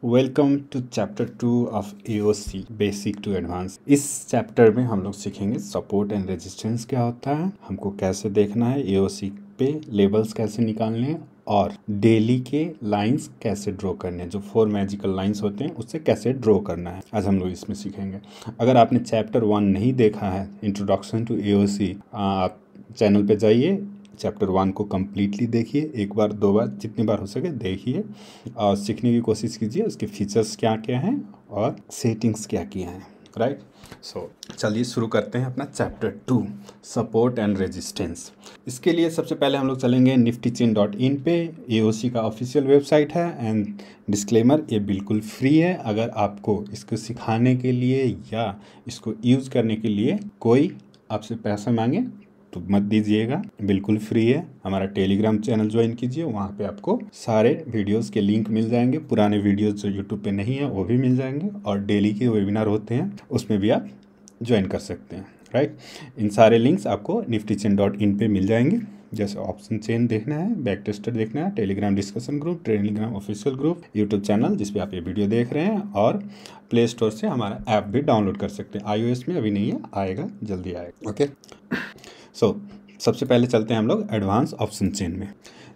Welcome to chapter 2 of AOC basic to advance. इस chapter में हम लोग सीखेंगे सपोर्ट एंड रेजिस्टेंस क्या होता है, हमको कैसे देखना है, AOC पे लेबल्स कैसे निकालने हैं और डेली के लाइंस कैसे ड्रॉ करने हैं। जो 4 मैजिकल लाइंस होते हैं उससे कैसे ड्रॉ करना है आज हम लोग इसमें सीखेंगे। अगर आपने चैप्टर 1 नहीं देखा है, इंट्रोडक्शन टू AOC, आप चैनल पे जाइए, चैप्टर 1 को कम्प्लीटली देखिए, एक बार दो बार जितनी बार हो सके देखिए और सीखने की कोशिश कीजिए उसके फीचर्स क्या क्या हैं और सेटिंग्स क्या क्या हैं। राइट, सो चलिए शुरू करते हैं अपना चैप्टर 2 सपोर्ट एंड रेजिस्टेंस। इसके लिए सबसे पहले हम लोग चलेंगे niftychain.in पे, AOC का ऑफिशियल वेबसाइट है। एंड डिस्क्लेमर, ये बिल्कुल फ्री है। अगर आपको इसको सिखाने के लिए या इसको यूज़ करने के लिए कोई आपसे पैसा मांगे तो मत दीजिएगा, बिल्कुल फ्री है। हमारा टेलीग्राम चैनल ज्वाइन कीजिए, वहाँ पे आपको सारे वीडियोस के लिंक मिल जाएंगे। पुराने वीडियोस जो यूट्यूब पे नहीं है वो भी मिल जाएंगे और डेली के वेबिनार होते हैं उसमें भी आप ज्वाइन कर सकते हैं। राइट, इन सारे लिंक्स आपको niftychain.in पे मिल जाएंगे। जैसे ऑप्शन चेन देखना है, बैक टेस्टर देखना है, Telegram discussion group, Telegram official group, YouTube channel जिस पे आप ये वीडियो देख रहे हैं, और प्ले स्टोर से हमारा ऐप भी डाउनलोड कर सकते हैं। iOS में अभी नहीं है, आएगा, जल्दी आएगा। ओके, सबसे पहले चलते हैं हम लोग एडवांस ऑप्शन चेन में।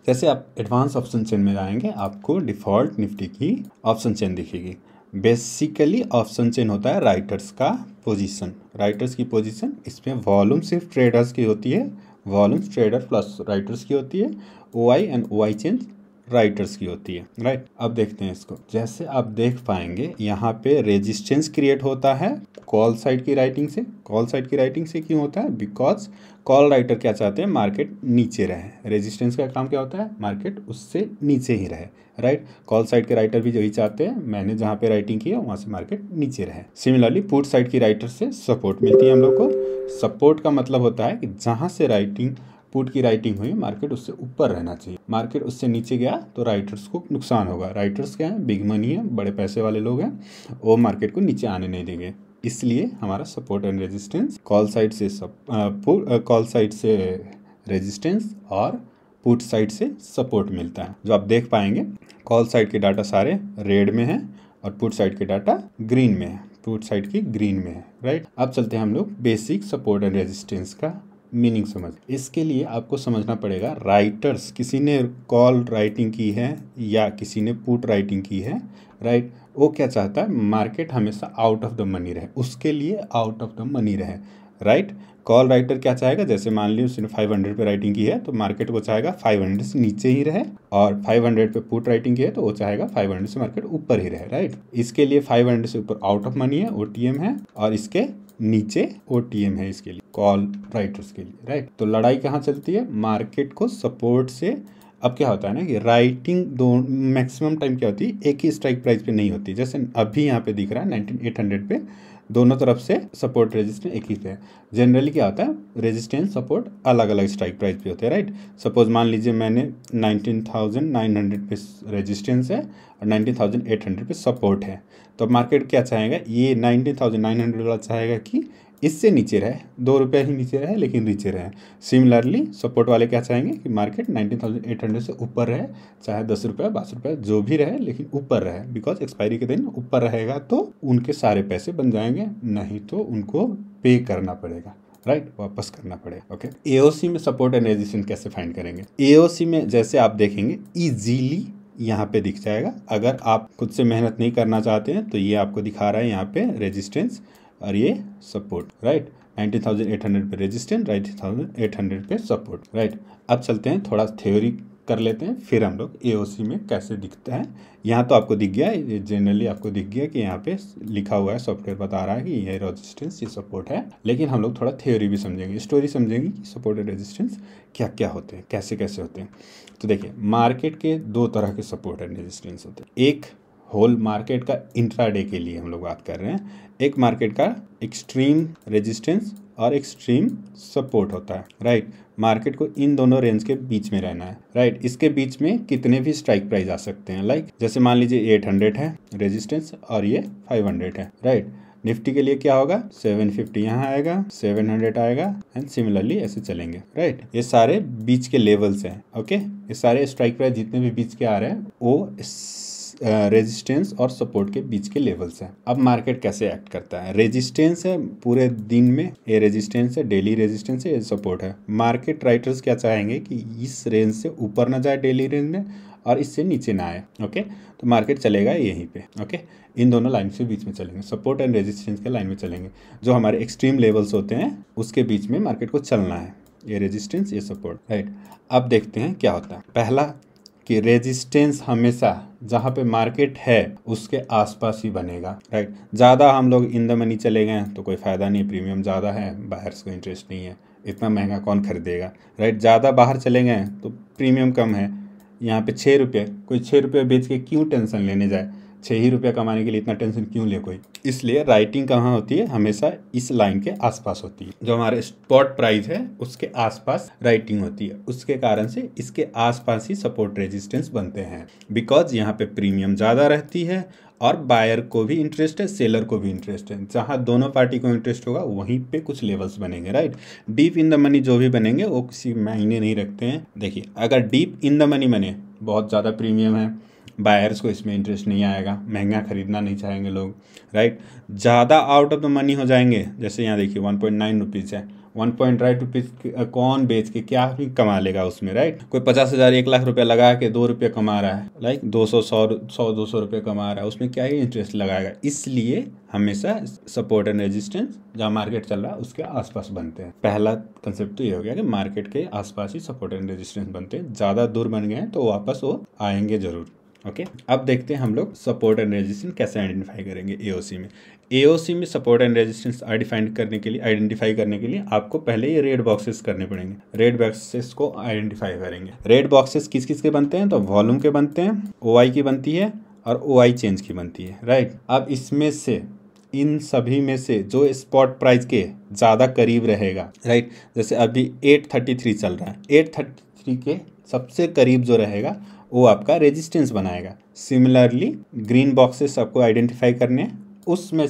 जैसे आप एडवांस ऑप्शन चेन में जाएंगे आपको डिफ़ॉल्ट निफ्टी की ऑप्शन चेन दिखेगी। बेसिकली ऑप्शन चेन होता है राइटर्स का पोजीशन, राइटर्स की पोजीशन। इसमें वॉल्यूम सिर्फ ट्रेडर्स की होती है, वॉल्यूम ट्रेडर प्लस राइटर्स की होती है। OI and OI change writers की होती है। राइट, अब देखते हैं इसको। जैसे आप देख पाएंगे यहाँ पे रेजिस्टेंस क्रिएट होता है कॉल साइड की राइटिंग से। कॉल साइड की राइटिंग से क्यों होता है? बिकॉज कॉल राइटर क्या चाहते हैं, मार्केट नीचे रहे। रेजिस्टेंस का काम क्या होता है, मार्केट उससे नीचे ही रहे। राइट, कॉल साइड के राइटर भी यही चाहते हैं, मैंने जहाँ पे राइटिंग की है वहाँ से मार्केट नीचे रहे। सिमिलरली पुट साइड की राइटर से सपोर्ट मिलती है हम लोग को। सपोर्ट का मतलब होता है कि जहाँ से राइटिंग पुट की राइटिंग हुई, मार्केट उससे ऊपर रहना चाहिए। मार्केट उससे नीचे गया तो राइटर्स को नुकसान होगा। राइटर्स क्या है, बिग मनी है, बड़े पैसे वाले लोग हैं, वो मार्केट को नीचे आने नहीं देंगे। इसलिए हमारा support and resistance call side से कॉल साइड से रेजिस्टेंस और पुट साइड से सपोर्ट मिलता है। जो आप देख पाएंगे कॉल साइड के डाटा सारे रेड में है और पुट साइड के डाटा ग्रीन में है, पुट साइड की ग्रीन में है। राइट, अब चलते हैं हम लोग बेसिक सपोर्ट एंड रेजिस्टेंस का मीनिंग समझ। इसके लिए आपको समझना पड़ेगा राइटर्स, किसी ने कॉल राइटिंग की है या किसी ने पुट राइटिंग की है, राइट, वो क्या चाहता है, मार्केट हमेशा आउट ऑफ द मनी रहे, उसके लिए आउट ऑफ द मनी रहे। राइट, कॉल राइटर क्या चाहेगा, जैसे मान ली उसने 500 पे राइटिंग की है तो मार्केट को चाहेगा 500 से नीचे ही रहे, और 500 पे पुट राइटिंग की है तो वो चाहेगा 500 से मार्केट ऊपर ही रहे। राइट, इसके लिए 500 से ऊपर आउट ऑफ मनी है, OTM है, और इसके नीचे OTM है इसके लिए, कॉल राइटर्स के लिए। राइट, तो लड़ाई कहाँ चलती है, मार्केट को सपोर्ट से। अब क्या होता है ना कि राइटिंग दो मैक्सिमम टाइम क्या होती है, एक ही स्ट्राइक प्राइस पे नहीं होती। जैसे अभी यहाँ पे दिख रहा है 19800 पे, दोनों तरफ से सपोर्ट रेजिस्टेंस एक ही पे है। जनरली क्या होता है, रेजिस्टेंस सपोर्ट अलग अलग स्ट्राइक प्राइस पे होते हैं। राइट, सपोज मान लीजिए मैंने 19900 पे रेजिस्टेंस है और 19800 पे सपोर्ट है, तो मार्केट क्या चाहेगा, ये 19900 वाला चाहेगा कि इससे नीचे रहे, 2 रुपये ही नीचे रहे लेकिन नीचे रहे। सिमिलरली सपोर्ट वाले क्या चाहेंगे कि मार्केट 19800 से ऊपर रहे, चाहे 10 रुपये 12 रुपये जो भी रहे लेकिन ऊपर रहे। बिकॉज एक्सपायरी के दिन ऊपर रहेगा तो उनके सारे पैसे बन जाएंगे, नहीं तो उनको पे करना पड़ेगा। राइट, वापस करना पड़ेगा। ओके, AOC में सपोर्ट एंड रेजिस्टेंस कैसे फाइंड करेंगे? AOC में जैसे आप देखेंगे इजीली यहाँ पे दिख जाएगा। अगर आप खुद से मेहनत नहीं करना चाहते हैं तो ये आपको दिखा रहा है यहाँ पे रेजिस्टेंस और ये सपोर्ट। राइट, 19800 पे रेजिस्टेंस, 19800 पे सपोर्ट। राइट, अब चलते हैं थोड़ा थ्योरी कर लेते हैं, फिर हम लोग AOC में कैसे दिखता है। यहाँ तो आपको दिख गया, जनरली आपको दिख गया कि यहाँ पे लिखा हुआ है, सॉफ्टवेयर बता रहा है कि ये रेजिस्टेंस ये सपोर्ट है। लेकिन हम लोग थोड़ा थ्योरी भी समझेंगे, स्टोरी समझेंगे कि सपोर्ट और रेजिस्टेंस क्या क्या होते हैं, कैसे कैसे होते हैं। तो देखिए, मार्केट के 2 तरह के सपोर्ट एंड रेजिस्टेंस होते हैं। एक होल मार्केट का इंट्राडे के लिए हम लोग बात कर रहे हैं, एक मार्केट का एक्सट्रीम रेजिस्टेंस और एक्सट्रीम सपोर्ट होता है। राइट, मार्केट को इन दोनों रेंज के बीच में रहना है। राइट, इसके बीच में कितने भी स्ट्राइक प्राइस आ सकते हैं। लाइक जैसे मान लीजिए 800 है रेजिस्टेंस और ये 500 है। राइट, निफ्टी के लिए क्या होगा, 750 यहाँ आएगा, 700 आएगा, एंड सिमिलरली ऐसे चलेंगे। राइट, ये सारे बीच के लेवल्स हैं। ओके, ये सारे स्ट्राइक प्राइस जितने भी बीच के आ रहे हैं वो रेजिस्टेंस और सपोर्ट के बीच के लेवल्स हैं। अब मार्केट कैसे एक्ट करता है, रेजिस्टेंस है पूरे दिन में, ये रेजिस्टेंस है, डेली रेजिस्टेंस है, ये सपोर्ट है। मार्केट राइटर्स क्या चाहेंगे कि इस रेंज से ऊपर ना जाए डेली रेंज में और इससे नीचे ना आए। ओके, तो मार्केट चलेगा यहीं पे। ओके, इन दोनों लाइन के बीच में चलेंगे, सपोर्ट एंड रेजिस्टेंस के लाइन में चलेंगे। जो हमारे एक्सट्रीम लेवल्स होते हैं उसके बीच में मार्केट को चलना है, ये रेजिस्टेंस, ये सपोर्ट, राइट। अब देखते हैं क्या होता है। पहला कि रेजिस्टेंस हमेशा जहाँ पे मार्केट है उसके आसपास ही बनेगा, राइट। ज़्यादा हम लोग इन द मनी चले गए तो कोई फ़ायदा नहीं, प्रीमियम ज़्यादा है, बायर्स को इंटरेस्ट नहीं है, इतना महंगा कौन खरीदेगा, राइट। ज़्यादा बाहर चले गए तो प्रीमियम कम है, यहाँ पे 6 रुपये, कोई 6 रुपये बेच के क्यों टेंशन लेने जाए, 6 ही रुपये कमाने के लिए इतना टेंशन क्यों ले कोई। इसलिए राइटिंग कहाँ होती है, हमेशा इस लाइन के आसपास होती है। जो हमारे स्पॉट प्राइस है उसके आसपास राइटिंग होती है, उसके कारण से इसके आसपास ही सपोर्ट रेजिस्टेंस बनते हैं। बिकॉज यहाँ पे प्रीमियम ज़्यादा रहती है और बायर को भी इंटरेस्ट है, सेलर को भी इंटरेस्ट है। जहाँ दोनों पार्टी को इंटरेस्ट होगा वहीं पे कुछ लेवल्स बनेंगे, right. Deep in the money जो भी बनेंगे वो किसी मायने नहीं रखते हैं। देखिए, अगर डीप इन द मनी बने, बहुत ज़्यादा प्रीमियम है, बायर्स को इसमें इंटरेस्ट नहीं आएगा, महंगा खरीदना नहीं चाहेंगे लोग, राइट। ज़्यादा आउट ऑफ द मनी हो जाएंगे, जैसे यहाँ देखिए 1.9 रुपीज़ है, 1.9 रुपीज़ कौन बेच के क्या ही कमा लेगा उसमें, राइट। कोई 50,000 1 लाख रुपया लगा के 2 रुपये कमा रहा है, लाइक 200 रुपये कमा रहा है, उसमें क्या ही इंटरेस्ट लगाएगा। इसलिए हमेशा सपोर्ट एंड रेजिस्टेंस जहाँ मार्केट चल रहा है उसके आसपास बनते हैं। पहला कंसेप्ट तो ये हो गया कि मार्केट के आसपास ही सपोर्ट एंड रेजिस्टेंस बनते हैं। ज़्यादा दूर बन गए हैं तो वापस वो आएंगे जरूर। ओके, अब देखते हैं हम लोग सपोर्ट एंड रेजिस्टेंस कैसे आइडेंटिफाई करेंगे एओसी में। एओसी में सपोर्ट एंड रेजिस्टेंस आइडेंटिफाई करने के लिए आपको पहले ये रेड बॉक्सेस करने पड़ेंगे। रेड बॉक्सेस को आइडेंटिफाई करेंगे। रेड बॉक्सेस किस किस के बनते हैं, तो वॉल्यूम के बनते हैं, ओआई की बनती है और ओआई चेंज की बनती है, राइट। अब इसमें से इन सभी में से जो स्पॉट प्राइस के ज़्यादा करीब रहेगा, राइट, जैसे अभी 833 चल रहा है, 833 के सबसे करीब जो रहेगा वो आपका रेजिस्टेंस बनाएगा। सिमिलरली ग्रीन बॉक्सेस आपको आइडेंटिफाई करने हैं, उसमें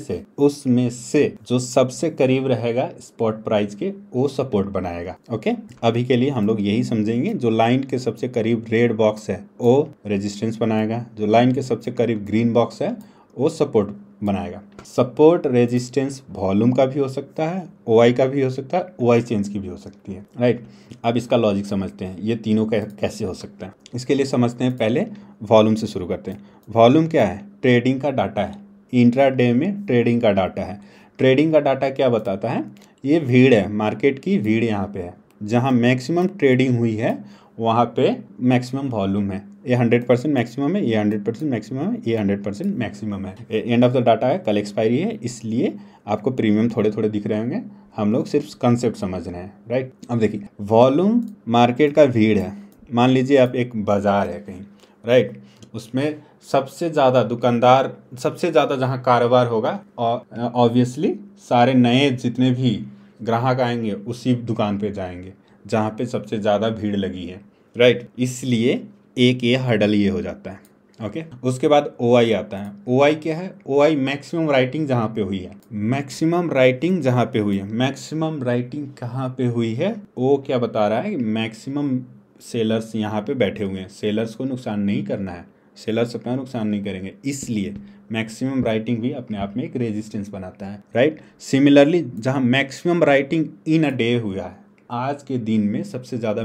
से जो सबसे करीब रहेगा स्पॉट प्राइस के वो सपोर्ट बनाएगा। ओके, अभी के लिए हम लोग यही समझेंगे, जो लाइन के सबसे करीब रेड बॉक्स है वो रेजिस्टेंस बनाएगा, जो लाइन के सबसे करीब ग्रीन बॉक्स है वो सपोर्ट बनाएगा। सपोर्ट रेजिस्टेंस वॉल्यूम का भी हो सकता है, ओआई का भी हो सकता है, ओआई चेंज की भी हो सकती है, राइट। अब इसका लॉजिक समझते हैं, ये तीनों का कैसे हो सकता है। इसके लिए समझते हैं, पहले वॉल्यूम से शुरू करते हैं। वॉल्यूम क्या है, ट्रेडिंग का डाटा है, इंट्राडे में ट्रेडिंग का डाटा है। ट्रेडिंग का डाटा क्या बताता है, ये भीड़ है, मार्केट की भीड़ यहाँ पे है, जहाँ मैक्सिमम ट्रेडिंग हुई है वहाँ पे मैक्सिमम वॉल्यूम है। ये 100% मैक्सिमम है, ये 100% मैक्सिमम है, ये 100% मैक्सिमम है। एंड ऑफ द डाटा है, कल एक्सपायरी है, इसलिए आपको प्रीमियम थोड़े थोड़े दिख रहे होंगे, हम लोग सिर्फ कंसेप्ट समझ रहे हैं, राइट। अब देखिए, वॉल्यूम मार्केट का भीड़ है। मान लीजिए आप एक बाजार है कहीं, राइट, उसमें सबसे ज़्यादा दुकानदार, सबसे ज़्यादा जहाँ कारोबार होगा, और ऑब्वियसली सारे नए जितने भी ग्राहक आएंगे उसी दुकान पे जाएंगे जहाँ पे सबसे ज़्यादा भीड़ लगी है, राइट। इसलिए एक ये हर्डल ये हो जाता है। ओके, उसके बाद ओआई आता है। ओआई क्या है, ओआई मैक्सिमम राइटिंग जहाँ पे हुई है, मैक्सिमम राइटिंग जहाँ पे हुई है। मैक्सिमम राइटिंग कहाँ पे हुई है, वो क्या बता रहा है कि मैक्सिमम सेलर्स यहाँ पे बैठे हुए हैं, सेलर्स को नुकसान नहीं करना है, सेलर्स अपना नुकसान नहीं करेंगे, इसलिए मैक्सिमम राइटिंग भी अपने आप में एक रेजिस्टेंस बनाता है, राइट। सिमिलरली जहाँ maximum writing in a day हुआ है, आज के दिन में सबसे ज़्यादा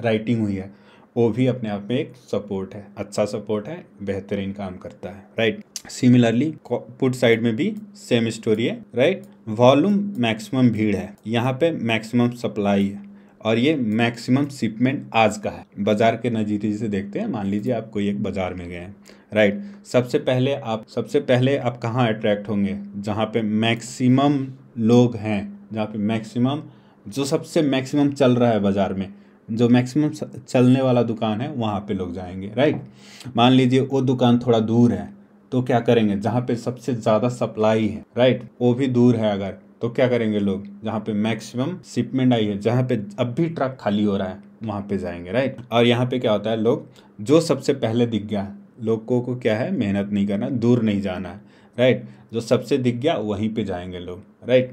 राइटिंग हुई है, वो भी अपने आप में एक सपोर्ट है, अच्छा सपोर्ट है, बेहतरीन काम करता है, राइट। सिमिलरली पुट साइड में भी सेम स्टोरी है, राइट। वॉल्यूम मैक्सिमम भीड़ है, यहाँ पे मैक्सिमम सप्लाई है, और ये मैक्सिमम शिपमेंट आज का है। बाजार के नज़रिए से देखते हैं, मान लीजिए आप कोई एक बाजार में गए हैं, राइट। सबसे पहले आप कहाँ अट्रैक्ट होंगे, जहाँ पे मैक्सिमम लोग हैं, जहाँ पे मैक्सिमम, जो सबसे मैक्सिमम चल रहा है बाजार में, जो मैक्सिमम चलने वाला दुकान है वहाँ पे लोग जाएंगे, राइट। मान लीजिए वो दुकान थोड़ा दूर है तो क्या करेंगे, जहाँ पे सबसे ज़्यादा सप्लाई है, राइट, वो भी दूर है अगर, तो क्या करेंगे लोग, जहाँ पे मैक्सिमम शिपमेंट आई है, जहाँ पे अब भी ट्रक खाली हो रहा है वहाँ पे जाएंगे, राइट। और यहाँ पे क्या होता है, लोग जो सबसे पहले दिख गया, लोगों को क्या है, मेहनत नहीं करना, दूर नहीं जाना है, राइट। जो सबसे दिख गया वहीं पे जाएंगे लोग, राइट।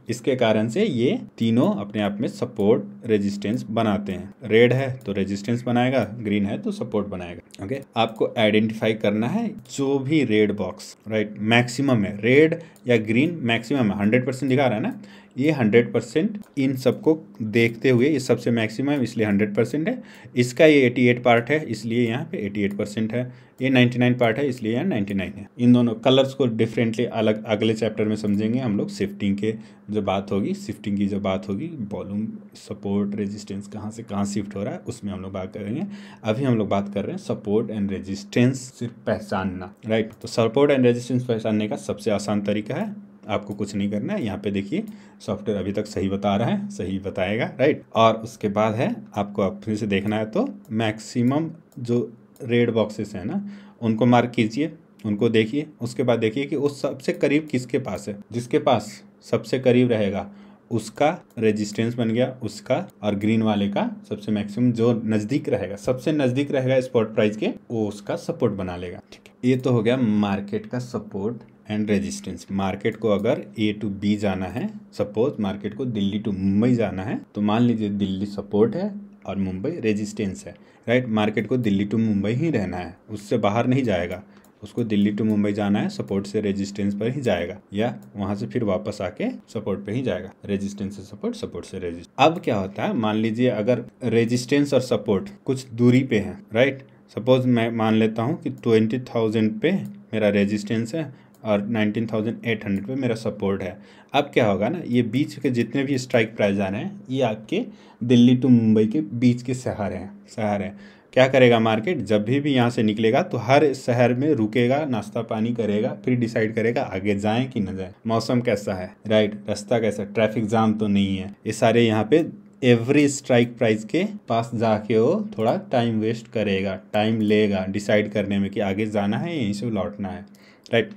इसके कारण से ये तीनों अपने आप में सपोर्ट रेजिस्टेंस बनाते हैं। रेड है तो रेजिस्टेंस बनाएगा, ग्रीन है तो सपोर्ट बनाएगा। ओके, आपको आइडेंटिफाई करना है जो भी रेड बॉक्स, राइट, मैक्सिमम है, रेड या ग्रीन मैक्सिमम है, 100% दिखा रहा है ना, ये 100% इन सबको देखते हुए ये सबसे मैक्सिमम है इसलिए 100% है। इसका ये 88 पार्ट है इसलिए यहाँ पे 88% है। ये 99 पार्ट है इसलिए यहाँ 99 है। इन दोनों कलर्स को डिफरेंटली अलग अगले चैप्टर में समझेंगे हम लोग। शिफ्टिंग के जो बात होगी, शिफ्टिंग की जो बात होगी, वॉल्यूम, सपोर्ट, रेजिस्टेंस कहाँ से कहाँ शिफ्ट हो रहा है उसमें हम लोग बात करेंगे। अभी हम लोग बात कर रहे हैं सपोर्ट एंड रेजिस्टेंस सिर्फ पहचानना, राइट। तो सपोर्ट एंड रेजिस्टेंस पहचानने का सबसे आसान तरीका है, आपको कुछ नहीं करना है। यहाँ पे देखिए सॉफ्टवेयर अभी तक सही बता रहा है, सही बताएगा, राइट। और उसके बाद है आपको फिर से देखना है तो मैक्सिमम जो रेड बॉक्सेस है ना उनको मार्क कीजिए, उनको देखिए। उसके बाद देखिए कि उस सबसे करीब किसके पास है, जिसके पास सबसे करीब रहेगा उसका रेजिस्टेंस बन गया उसका, और ग्रीन वाले का सबसे मैक्सिमम जो नज़दीक रहेगा, सबसे नज़दीक रहेगा स्पॉट प्राइस के, वो उसका सपोर्ट बना लेगा। ठीक है, ये तो हो गया मार्केट का सपोर्ट एंड रेजिस्टेंस। मार्केट को अगर ए टू बी जाना है, सपोज मार्केट को दिल्ली टू मुंबई जाना है, तो मान लीजिए दिल्ली सपोर्ट है और मुंबई रेजिस्टेंस है, राइट। मार्केट को दिल्ली टू मुंबई ही रहना है, उससे बाहर नहीं जाएगा, उसको दिल्ली टू मुंबई जाना है, सपोर्ट से रेजिस्टेंस पर ही जाएगा, या वहां से फिर वापस आके सपोर्ट पे ही जाएगा, रेजिस्टेंस से सपोर्ट, सपोर्ट से रेजिस्टेंस। अब क्या होता है, मान लीजिए अगर रेजिस्टेंस और सपोर्ट कुछ दूरी पे है, राइट। सपोज मैं मान लेता हूँ कि 20,000 पे मेरा रेजिस्टेंस है और 19,800 पे मेरा सपोर्ट है। अब क्या होगा ना, ये बीच के जितने भी स्ट्राइक प्राइस आ रहे हैं ये आपके दिल्ली टू मुंबई के बीच के शहर हैं। क्या करेगा मार्केट, जब भी यहाँ से निकलेगा तो हर शहर में रुकेगा, नाश्ता पानी करेगा, फिर डिसाइड करेगा आगे जाएं कि न जाएं, मौसम कैसा है, राइट, रास्ता कैसा, ट्रैफिक जाम तो नहीं है, ये सारे यहाँ पे एवरी स्ट्राइक प्राइस के पास जाके वो थोड़ा टाइम वेस्ट करेगा, टाइम लेगा डिसाइड करने में कि आगे जाना है यहीं से लौटना है, राइट।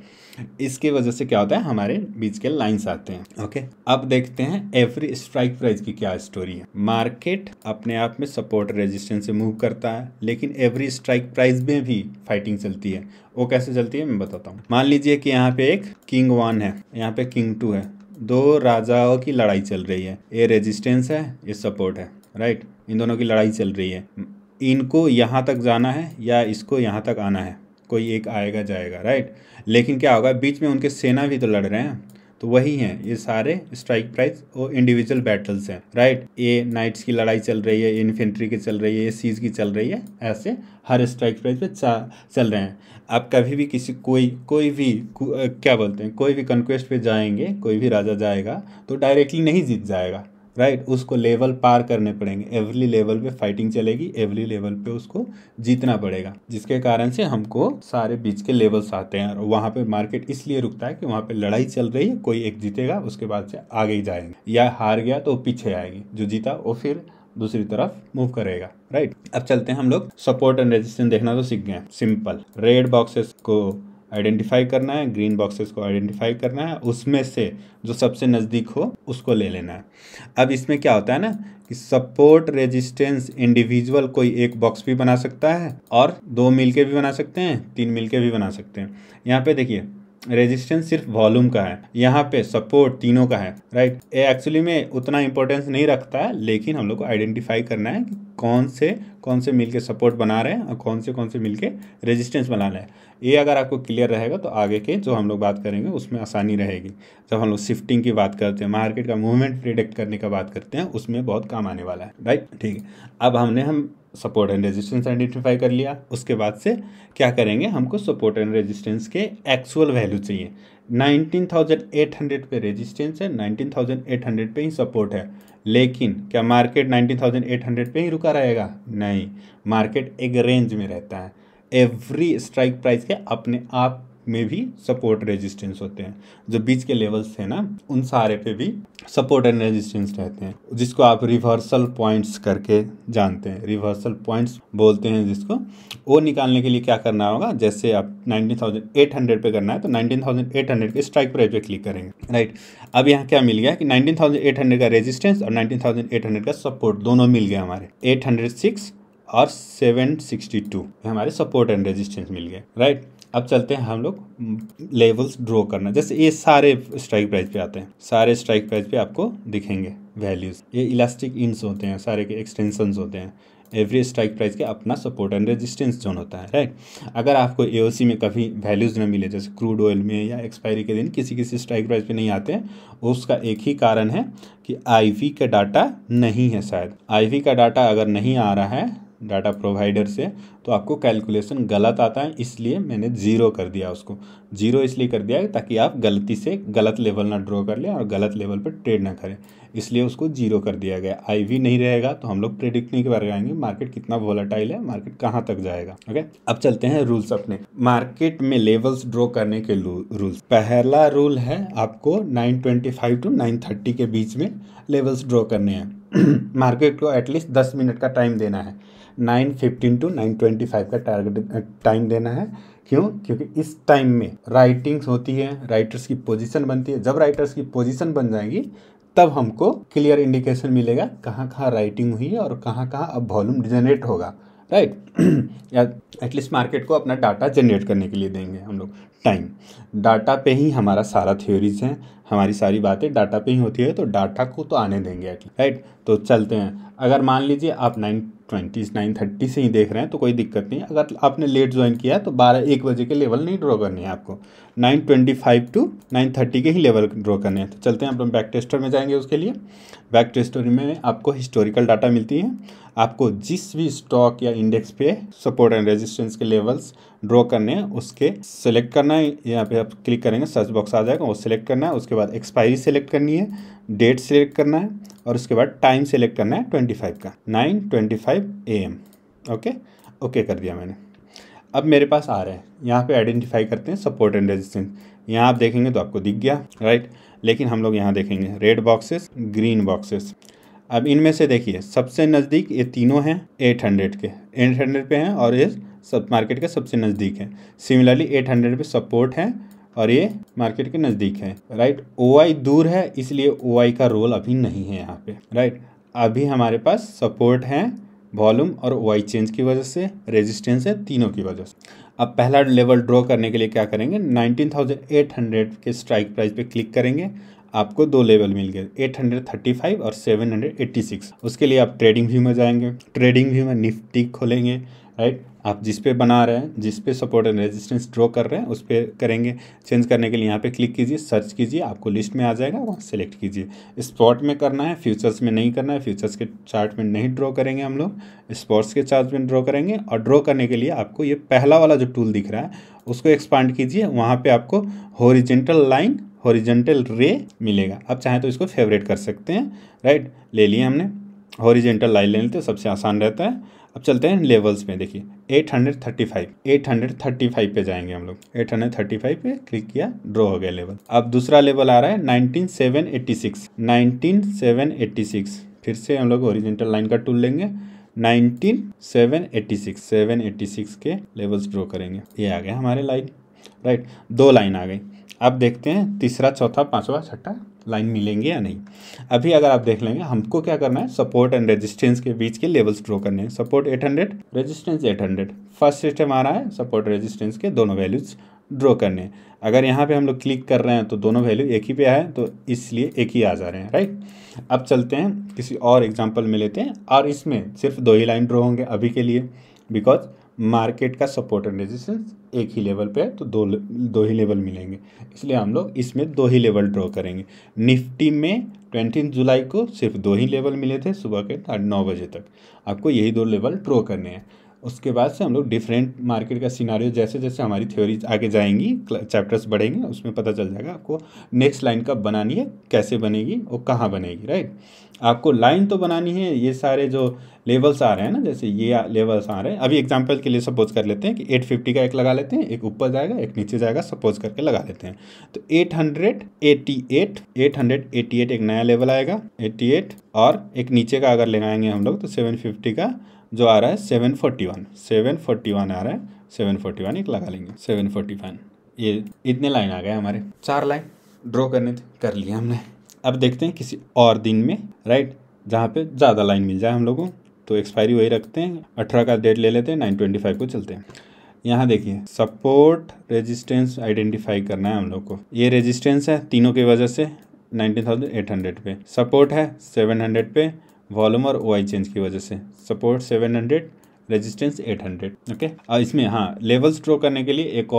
इसके वजह से क्या होता है, हमारे बीच के लाइंस आते हैं। ओके, अब देखते हैं एवरी स्ट्राइक प्राइस की क्या स्टोरी है। मार्केट अपने आप में सपोर्ट रेजिस्टेंस से मूव करता है, लेकिन एवरी स्ट्राइक प्राइस में भी फाइटिंग चलती है। वो कैसे चलती है मैं बताता हूँ। मान लीजिए कि यहाँ पे एक किंग 1 है, यहाँ पे किंग 2 है, दो राजाओं की लड़ाई चल रही है, ये रेजिस्टेंस है ये सपोर्ट है, राइट। इन दोनों की लड़ाई चल रही है, इनको यहाँ तक जाना है या इसको यहाँ तक आना है, कोई एक आएगा जाएगा, राइट। लेकिन क्या होगा, बीच में उनके सेना भी तो लड़ रहे हैं, तो वही हैं ये सारे स्ट्राइक प्राइस, वो इंडिविजुअल बैटल्स हैं, राइट। ये नाइट्स की लड़ाई चल रही है, इन्फेंट्री की चल रही है, ये सीज की चल रही है, ऐसे हर स्ट्राइक प्राइस पे चल रहे हैं। आप कभी भी किसी कोई भी क्या बोलते हैं, कोई भी कन्क्वेस्ट पे जाएंगे, कोई भी राजा जाएगा तो डायरेक्टली नहीं जीत जाएगा, राइट। उसको लेवल पार करने पड़ेंगे, एवरी लेवल पे फाइटिंग चलेगी, एवरी लेवल पे उसको जीतना पड़ेगा, जिसके कारण से हमको सारे बीच के लेवल्स आते हैं। और वहाँ पे मार्केट इसलिए रुकता है कि वहाँ पे लड़ाई चल रही है, कोई एक जीतेगा उसके बाद से आगे ही जाएंगे, या हार गया तो पीछे आएगी, जो जीता वो फिर दूसरी तरफ मूव करेगा, राइट। अब चलते हैं हम लोग, सपोर्ट एंड रेजिस्टेंस देखना तो सीख गए। सिंपल, रेड बॉक्सेस को आइडेंटिफाई करना है, ग्रीन बॉक्सेस को आइडेंटिफाई करना है, उसमें से जो सबसे नज़दीक हो उसको ले लेना है। अब इसमें क्या होता है ना कि सपोर्ट रेजिस्टेंस इंडिविजुअल कोई एक बॉक्स भी बना सकता है, और 2 मिलके भी बना सकते हैं, 3 मिलके भी बना सकते हैं। यहाँ पे देखिए रेजिस्टेंस सिर्फ वॉल्यूम का है, यहाँ पे सपोर्ट तीनों का है, राइट। ये एक्चुअली में उतना इंपॉर्टेंस नहीं रखता है, लेकिन हम लोग को आइडेंटिफाई करना है कि कौन से मिलके सपोर्ट बना रहे हैं और कौन से मिलके रेजिस्टेंस बना रहे हैं। ये अगर आपको क्लियर रहेगा तो आगे के जो हम लोग बात करेंगे उसमें आसानी रहेगी। जब हम लोग शिफ्टिंग की बात करते हैं, मार्केट का मूवमेंट प्रिडिक्ट करने का बात करते हैं, उसमें बहुत काम आने वाला है, राइट। ठीक है, अब हम सपोर्ट एंड रेजिस्टेंस आइडेंटिफाई कर लिया। उसके बाद से क्या करेंगे, हमको सपोर्ट एंड रेजिस्टेंस के एक्चुअल वैल्यू चाहिए। 19,800 पे रेजिस्टेंस है, 19,800 पे ही सपोर्ट है, लेकिन क्या मार्केट 19,800 पे ही रुका रहेगा? नहीं, मार्केट एक रेंज में रहता है। एवरी स्ट्राइक प्राइस के अपने आप में भी सपोर्ट रेजिस्टेंस होते हैं। जो बीच के लेवल्स थे ना, उन सारे पे भी सपोर्ट एंड रेजिस्टेंस रहते हैं, जिसको आप रिवर्सल पॉइंट्स करके जानते हैं। रिवर्सल पॉइंट्स बोलते हैं जिसको। वो निकालने के लिए क्या करना होगा, जैसे आप 19,800 पे करना है तो 19,800 के स्ट्राइक प्राइस पे क्लिक करेंगे, राइट। अब यहाँ क्या मिल गया कि 19,800 का रेजिस्टेंस और 19,800 का सपोर्ट दोनों मिल गया हमारे। 806 और 762 हमारे सपोर्ट एंड रेजिस्टेंस मिल गए, राइट। अब चलते हैं हम लोग लेवल्स ड्रॉ करना। जैसे ये सारे स्ट्राइक प्राइस पे आते हैं, सारे स्ट्राइक प्राइस पे आपको दिखेंगे वैल्यूज़। ये इलास्टिक इंस होते हैं, सारे के एक्सटेंशंस होते हैं। एवरी स्ट्राइक प्राइस के अपना सपोर्ट एंड रेजिस्टेंस जोन होता है, राइट। अगर आपको एओसी में कभी वैल्यूज़ न मिले, जैसे क्रूड ऑयल में या एक्सपायरी के दिन किसी स्ट्राइक प्राइस पे नहीं आते हैं, उसका एक ही कारण है कि आईवी का डाटा नहीं है। शायद आईवी का डाटा अगर नहीं आ रहा है डाटा प्रोवाइडर से, तो आपको कैलकुलेशन गलत आता है। इसलिए मैंने ज़ीरो कर दिया उसको। ज़ीरो इसलिए कर दिया ताकि आप गलती से गलत लेवल ना ड्रॉ कर लें और गलत लेवल पर ट्रेड ना करें, इसलिए उसको ज़ीरो कर दिया गया। आईवी नहीं रहेगा तो हम लोग प्रेडिक्ट नहीं कर पाएंगे मार्केट कितना वोलेटाइल है, मार्केट कहाँ तक जाएगा। ओके, अब चलते हैं रूल्स अपने। मार्केट में लेवल्स ड्रॉ करने के रूल्स। पहला रूल है आपको 925 टू 930 के बीच में लेवल्स ड्रॉ करने हैं। मार्केट को एटलीस्ट 10 मिनट का टाइम देना है। 9:15 टू 9:25 का टारगेट टाइम देना है। क्यों? क्योंकि इस टाइम में राइटिंग्स होती है, राइटर्स की पोजीशन बनती है। जब राइटर्स की पोजीशन बन जाएगी तब हमको क्लियर इंडिकेशन मिलेगा कहाँ कहाँ राइटिंग हुई है और कहाँ कहाँ अब वॉल्यूम जनरेट होगा, राइट। या एटलीस्ट मार्केट को अपना डाटा जनरेट करने के लिए देंगे हम लोग टाइम। डाटा पे ही हमारा सारा थ्योरीज है, हमारी सारी बातें डाटा पे ही होती है, तो डाटा को तो आने देंगे एटलीस्ट, राइट। तो चलते हैं। अगर मान लीजिए आप 9:20 9:30 से ही देख रहे हैं तो कोई दिक्कत नहीं है। अगर आपने लेट ज्वाइन किया है तो 12-1 बजे के लेवल नहीं ड्रॉ करने हैं आपको, 9:25 टू 9:30 के ही लेवल ड्रॉ करने हैं। तो चलते हैं, आप बैक टेस्टर में जाएंगे। उसके लिए बैक टेस्टर में आपको हिस्टोरिकल डाटा मिलती है। आपको जिस भी स्टॉक या इंडेक्स पे सपोर्ट एंड रेजिस्टेंस के लेवल्स ड्रॉ करने हैं उसके सेलेक्ट करना है। यहाँ पे आप क्लिक करेंगे, सर्च बॉक्स आ जाएगा, वो सेलेक्ट करना है। उसके बाद एक्सपायरी सेलेक्ट करनी है, डेट सेलेक्ट करना है और उसके बाद टाइम सेलेक्ट करना है 25 का, 9:25 AM। ओके कर दिया मैंने। अब मेरे पास आ रहे हैं, यहाँ पे आइडेंटिफाई करते हैं सपोर्ट एंड रेजिस्टेंस। यहाँ आप देखेंगे तो आपको दिख गया, राइट। लेकिन हम लोग यहाँ देखेंगे रेड बॉक्सेस, ग्रीन बॉक्सेस। अब इनमें से देखिए सबसे नज़दीक ये तीनों हैं 800 के, 800 पे हैं और ये सब मार्केट के सबसे नज़दीक है। सिमिलरली 800 पे सपोर्ट है और ये मार्केट के नज़दीक है, राइट। OI दूर है इसलिए OI का रोल अभी नहीं है यहाँ पे, राइट। अभी हमारे पास सपोर्ट है वॉल्यूम और OI चेंज की वजह से, रेजिस्टेंस है, तीनों की वजह से। अब पहला लेवल ड्रॉ करने के लिए क्या करेंगे, 19,800 के स्ट्राइक प्राइस पे क्लिक करेंगे। आपको दो लेवल मिल गए, 835 और 786। उसके लिए आप ट्रेडिंग व्यू में जाएंगे। ट्रेडिंग व्यू में निफ्टी खोलेंगे, राइट। आप जिस पे बना रहे हैं, जिस पे सपोर्ट एंड रेजिस्टेंस ड्रॉ कर रहे हैं उस पर करेंगे। चेंज करने के लिए यहाँ पे क्लिक कीजिए, सर्च कीजिए, आपको लिस्ट में आ जाएगा, वहाँ सेलेक्ट कीजिए। स्पॉट में करना है, फ्यूचर्स में नहीं करना है। फ्यूचर्स के चार्ट में नहीं ड्रॉ करेंगे हम लोग, स्पॉट्स के चार्ट में ड्रॉ करेंगे। और ड्रॉ करने के लिए आपको ये पहला वाला जो टूल दिख रहा है उसको एक्सपांड कीजिए। वहाँ पर आपको हॉरिजेंटल लाइन, हॉरिजेंटल रे मिलेगा। आप चाहें तो इसको फेवरेट कर सकते हैं, राइट। ले लिए हमने, हॉरिजेंटल लाइन ले लेते हैं, सबसे आसान रहता है। अब चलते हैं लेवल्स में। देखिए 835 पे जाएंगे हम लोग। 835 पे क्लिक किया, ड्रॉ हो गया लेवल। अब दूसरा लेवल आ रहा है 19786। 19786 फिर से हम लोग हॉरिजेंटल लाइन का टूल लेंगे। 19786 786 के लेवल्स ड्रॉ करेंगे। ये आ गया हमारे लाइन, राइट। दो लाइन आ गई। अब देखते हैं तीसरा, चौथा, पांचवा, छठा लाइन मिलेंगे या नहीं। अभी अगर आप देख लेंगे, हमको क्या करना है, सपोर्ट एंड रेजिस्टेंस के बीच के लेवल्स ड्रॉ करने हैं। Support 800, resistance 800। फर्स्ट सिस्टम आ रहा है, सपोर्ट रेजिस्टेंस के दोनों वैल्यूज ड्रॉ करने हैं। अगर यहाँ पे हम लोग क्लिक कर रहे हैं तो दोनों वैल्यू एक ही पे आए, तो इसलिए एक ही आ जा रहे हैं, राइट। अब चलते हैं किसी और एग्जाम्पल में लेते हैं, और इसमें सिर्फ दो ही लाइन ड्रॉ होंगे अभी के लिए, बिकॉज मार्केट का सपोर्ट एंड रेजिस्टेंस एक ही लेवल पे है, तो दो ही लेवल मिलेंगे, इसलिए हम लोग इसमें दो ही लेवल ड्रॉ करेंगे। निफ्टी में 20 जुलाई को सिर्फ दो ही लेवल मिले थे, सुबह के 9 बजे तक। आपको यही दो लेवल ड्रॉ करने हैं। उसके बाद से हम लोग डिफरेंट मार्केट का सिनारियो, जैसे जैसे हमारी थ्योरीज आगे जाएंगी, चैप्टर्स बढ़ेंगे, उसमें पता चल जाएगा आपको नेक्स्ट लाइन कब बनानी है, कैसे बनेगी और कहाँ बनेगी, राइट। आपको लाइन तो बनानी है। ये सारे जो लेवल्स आ रहे हैं ना, जैसे ये लेवल्स आ रहे हैं, अभी एग्जांपल के लिए सपोज कर लेते हैं कि 850 का एक लगा लेते हैं, एक ऊपर जाएगा एक नीचे जाएगा, सपोज करके लगा लेते हैं। तो 888 एक नया लेवल आएगा, 88, और एक नीचे का अगर लगाएंगे हम लोग तो 750 का जो आ रहा है 741 आ रहा है, 741 एक लगा लेंगे, 745। ये इतने लाइन आ गए हमारे, 4 लाइन ड्रॉ करने थे, कर लिया हमने। अब देखते हैं किसी और दिन में, राइट, जहाँ पे ज़्यादा लाइन मिल जाए हम लोगों को। तो एक्सपायरी वही रखते हैं, 18 का डेट ले लेते हैं, 9/25 को चलते हैं। यहाँ देखिए सपोर्ट रेजिस्टेंस आइडेंटिफाई करना है हम लोग को। ये रेजिस्टेंस है तीनों की वजह से 19,800 पे, सपोर्ट है 700 पे, वॉल्यूम और OI चेंज की वजह से, सपोर्ट 700, रेजिस्टेंस 800। ओके, और इसमें हाँ लेवल्स ड्रॉ करने के लिए एक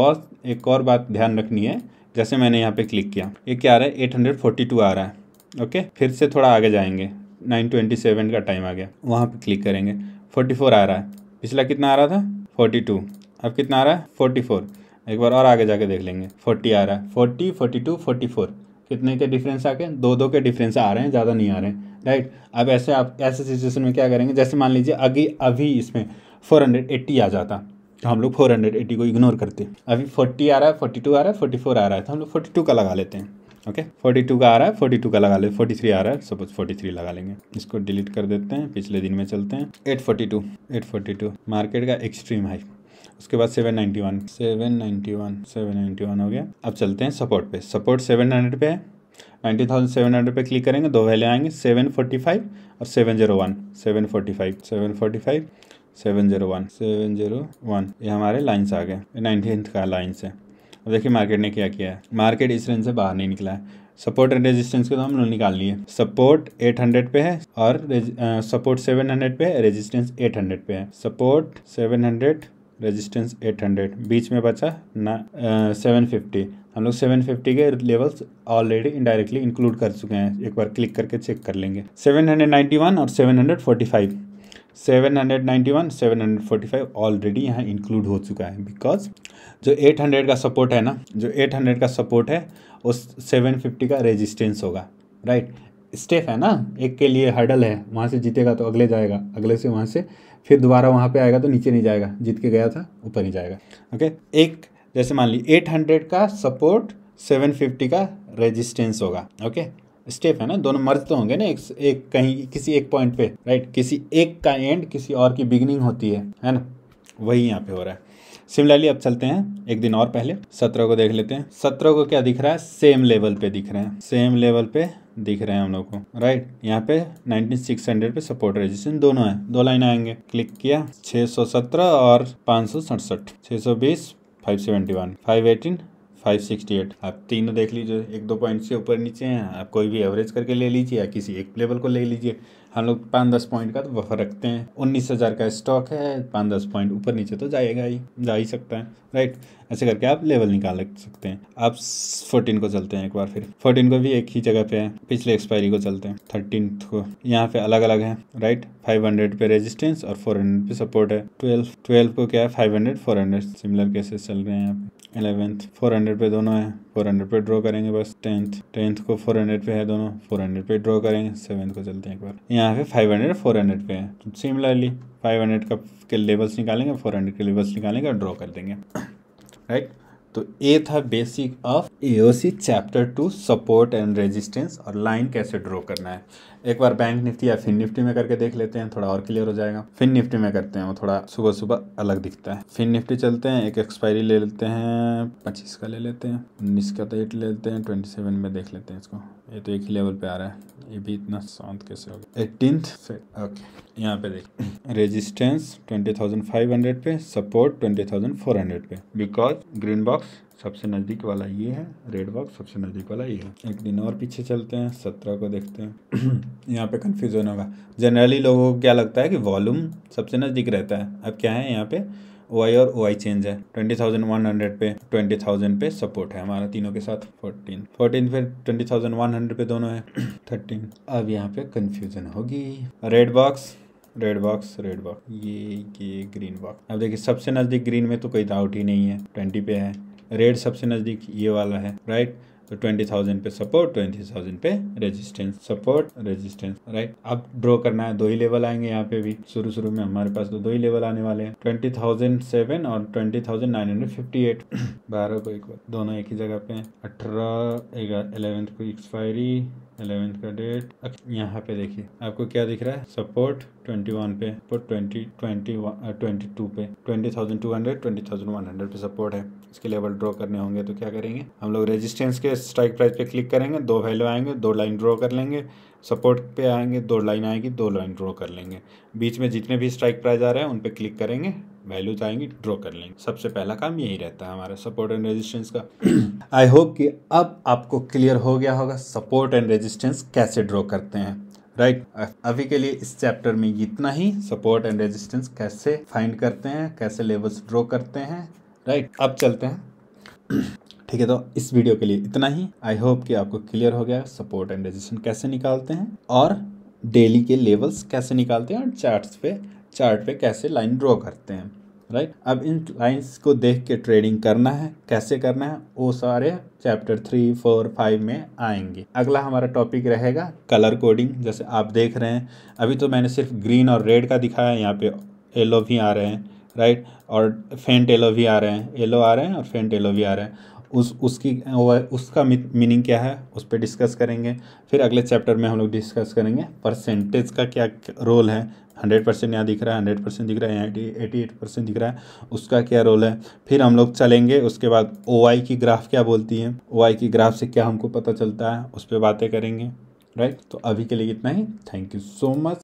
और बात ध्यान रखनी है। जैसे मैंने यहाँ पे क्लिक किया, ये क्या आ रहा है, 842 आ रहा है। ओके, फिर से थोड़ा आगे जाएंगे, 9:27 का टाइम आ गया, वहाँ पे क्लिक करेंगे, 44 आ रहा है। पिछला कितना आ रहा था, 42, अब कितना आ रहा है, 44। एक बार और आगे जाके देख लेंगे, 40 आ रहा है, 40, 42, 44, कितने के डिफरेंस आ गए, 2-2 के डिफरेंस आ रहे हैं, ज़्यादा नहीं आ रहे हैं, राइट। अब ऐसे आप ऐसे सिचुएशन में क्या करेंगे, जैसे मान लीजिए अभी इसमें 480 आ जाता तो हम लोग 480 को इग्नोर करते। अभी 40 आ रहा है, 42 आ रहा है, 44 आ रहा है, तो हम लोग 42 का लगा लेते हैं। ओके, 42 का आ रहा है, 42 का लगा ले, 43 आ रहा है, सपोज 43 लगा लेंगे। इसको डिलीट कर देते हैं, पिछले दिन में चलते हैं। 842 मार्केट का एक्सट्रीम हाई, उसके बाद 791 हो गया। अब चलते हैं सपोर्ट पे, सपोर्ट 700 पे है, 90,700 पे क्लिक करेंगे, दो वैल्यू आएंगे, 745 और 701, 745 701 ये हमारे लाइन्स आ गए, 19th का लाइन्स है। अब देखिए मार्केट ने क्या किया है, मार्केट इस रेंज से बाहर नहीं निकला है। सपोर्ट एंड रेजिस्टेंस को तो हम लोग निकाल लिए, सपोर्ट 800 पे है और सपोर्ट 700 पे है, रेजिस्टेंस 800 पे है। सपोर्ट 700, रेजिस्टेंस 800, बीच में बचा ना 750। हम लोग 750 के लेवल्स ऑलरेडी इनडायरेक्टली इंक्लूड कर चुके हैं, एक बार क्लिक करके चेक कर लेंगे। 791 और 745, 791, 745 ऑलरेडी यहाँ इंक्लूड हो चुका है, बिकॉज जो 800 का सपोर्ट है ना, जो 800 का सपोर्ट है उस 750 का रेजिस्टेंस होगा, राइट। स्टेप है ना, एक के लिए हर्डल है, वहाँ से जीतेगा तो अगले जाएगा, अगले से वहाँ से फिर दोबारा वहाँ पे आएगा तो नीचे नहीं जाएगा, जीत के गया था ऊपर ही जाएगा। ओके, एक जैसे मान ली 800 का सपोर्ट, 750 का रेजिस्टेंस होगा। ओके, स्टेप है ना, दोनों मर्ज तो होंगे ना, एक कहीं किसी एक पॉइंट पे, राइट। किसी एक का एंड किसी और की बिगिनिंग होती है ना, वही यहाँ पे हो रहा है। सिमिलरली अब चलते हैं एक दिन और पहले, 17 को देख लेते हैं। 17 को क्या दिख रहा है, सेम लेवल पे दिख रहे हैं, सेम लेवल पे दिख रहे हैं हम लोग को, राइट। यहाँ पे 19,600 पे सपोर्ट रेजिस्टेंस दोनों है, दो लाइन आएंगे, क्लिक किया, 617 और 567, 620, 571, 518, 568। आप तीनों देख लीजिए, 1-2 पॉइंट से ऊपर नीचे हैं, आप कोई भी एवरेज करके ले लीजिए या किसी एक लेवल को ले लीजिए। हम लोग 5-10 पॉइंट का तो बफर रखते हैं, 19,000 का स्टॉक है, 5-10 पॉइंट ऊपर नीचे तो जाएगा ही, जा ही सकता है, राइट। ऐसे करके आप लेवल निकाल सकते हैं। आप 14 को चलते हैं एक बार, फिर 14 को भी एक ही जगह पे है, पिछले एक्सपायरी को चलते हैं, 13th को। यहाँ पे अलग अलग है, राइट। 500 पे रेजिस्टेंस और 400 पे सपोर्ट है। 12 को क्या है, 500 400 सिमिलर केसेस चल रहे हैं यहाँ पे। 11th 400 पे दोनों है, 400 पे ड्रॉ करेंगे बस। 10th को 400 पे है दोनों, 400 पे ड्रॉ करेंगे। 7th को चलते हैं एक बार, यहाँ पे 500 400 पे है, तो सिमिलरली 500 का के लेवल्स निकालेंगे, 400 के लेवल्स निकालेंगे और ड्रॉ कर देंगे, राइट। तो ये था basic of AOC chapter 2, support and resistance और लाइन कैसे ड्रॉ करना है। एक बार बैंक निफ्टी या फिन निफ्टी में करके देख लेते हैं, थोड़ा और क्लियर हो जाएगा। फिन निफ्टी में करते हैं, वो थोड़ा सुबह सुबह अलग दिखता है। फिन निफ्टी चलते हैं, एक एक्सपायरी ले लेते हैं, 25 का ले लेते हैं, 19 का तो 8 ले लेते हैं, 27 में देख लेते हैं इसको। ये तो एक ही लेवल पे आ रहा है, ये भी इतना शांत कैसे हो गया। 18th से ओके, यहाँ पे देख, रेजिस्टेंस 20,500 पे, सपोर्ट 20,400 पे, बिकॉज ग्रीन बॉक्स सबसे नज़दीक वाला ये है, रेड बॉक्स सबसे नज़दीक वाला ये है। एक दिन और पीछे चलते हैं, 17 को देखते हैं। यहाँ पे कन्फ्यूजन होगा, जनरली लोगों को क्या लगता है कि वॉल्यूम सबसे नज़दीक रहता है। अब क्या है यहाँ पे, OI और OI चेंज है। 20,100 पे, 20,000 पे सपोर्ट है हमारा तीनों के साथ। 14 पे 20,100 पे दोनों है। 13 अब यहाँ पे कन्फ्यूजन होगी। रेड बॉक्स ये ग्रीन बॉक्स। अब देखिए सबसे नज़दीक ग्रीन में तो कोई डाउट ही नहीं है, 20 पे है। रेड सबसे नज़दीक ये वाला है, राइट। तो 20,000 पे सपोर्ट, 20,000 पे रेजिस्टेंस, सपोर्ट रेजिस्टेंस, राइट। अब ड्रॉ करना है, दो ही लेवल आएंगे यहाँ पे भी। शुरू में हमारे पास तो दो ही लेवल आने वाले हैं, 20,007 और 20,958। 12 को एक बार, दोनों एक ही जगह पे हैं। 11th को एक्सपायरी, 11th का डेट। यहाँ पे देखिए आपको क्या दिख रहा है, सपोर्ट 21 पे, सपोर्ट 22 पे, 20,200, 20,100 पे सपोर्ट है। इसके लेवल ड्रॉ करने होंगे तो क्या करेंगे हम लोग, रेजिस्टेंस के स्ट्राइक प्राइस पे क्लिक करेंगे, दो वैल्यू आएंगे, दो लाइन ड्रॉ कर लेंगे। सपोर्ट पे आएंगे, 2 लाइन आएगी, 2 लाइन ड्रॉ कर लेंगे। बीच में जितने भी स्ट्राइक प्राइस आ रहे हैं उन पे क्लिक करेंगे, वैल्यूज आएंगी, ड्रॉ कर लेंगे। सबसे पहला काम यही रहता है हमारा सपोर्ट एंड रेजिस्टेंस का। आई होप कि अब आपको क्लियर हो गया होगा सपोर्ट एंड रेजिस्टेंस कैसे ड्रॉ करते हैं, राइट। अभी के लिए इस चैप्टर में इतना ही, सपोर्ट एंड रेजिस्टेंस कैसे फाइंड करते हैं, कैसे लेवल्स ड्रॉ करते हैं, राइट। अब चलते हैं। ठीक है, तो इस वीडियो के लिए इतना ही। आई होप कि आपको क्लियर हो गया सपोर्ट एंड रेजिस्टेंस कैसे निकालते हैं और डेली के लेवल्स कैसे निकालते हैं और चार्ट पे कैसे लाइन ड्रॉ करते हैं, राइट। अब इन लाइंस को देख के ट्रेडिंग करना है, कैसे करना है वो सारे चैप्टर 3, 4, 5 में आएंगे। अगला हमारा टॉपिक रहेगा कलर कोडिंग। जैसे आप देख रहे हैं अभी तो मैंने सिर्फ ग्रीन और रेड का दिखाया, यहाँ पे येलो भी आ रहे हैं, राइट, और फेंट येलो भी आ रहे हैं, येलो आ रहे हैं और फेंट येलो भी आ रहे हैं। उसका मीनिंग क्या है उस पर डिस्कस करेंगे। फिर अगले चैप्टर में हम लोग डिस्कस करेंगे परसेंटेज का क्या रोल है। 100% यहाँ दिख रहा है, 100% दिख रहा है, 88% दिख रहा है, उसका क्या रोल है। फिर हम लोग चलेंगे, उसके बाद OI की ग्राफ क्या बोलती है, OI की ग्राफ से क्या हमको पता चलता है, उस पर बातें करेंगे, राइट। तो अभी के लिए इतना ही। Thank you so much.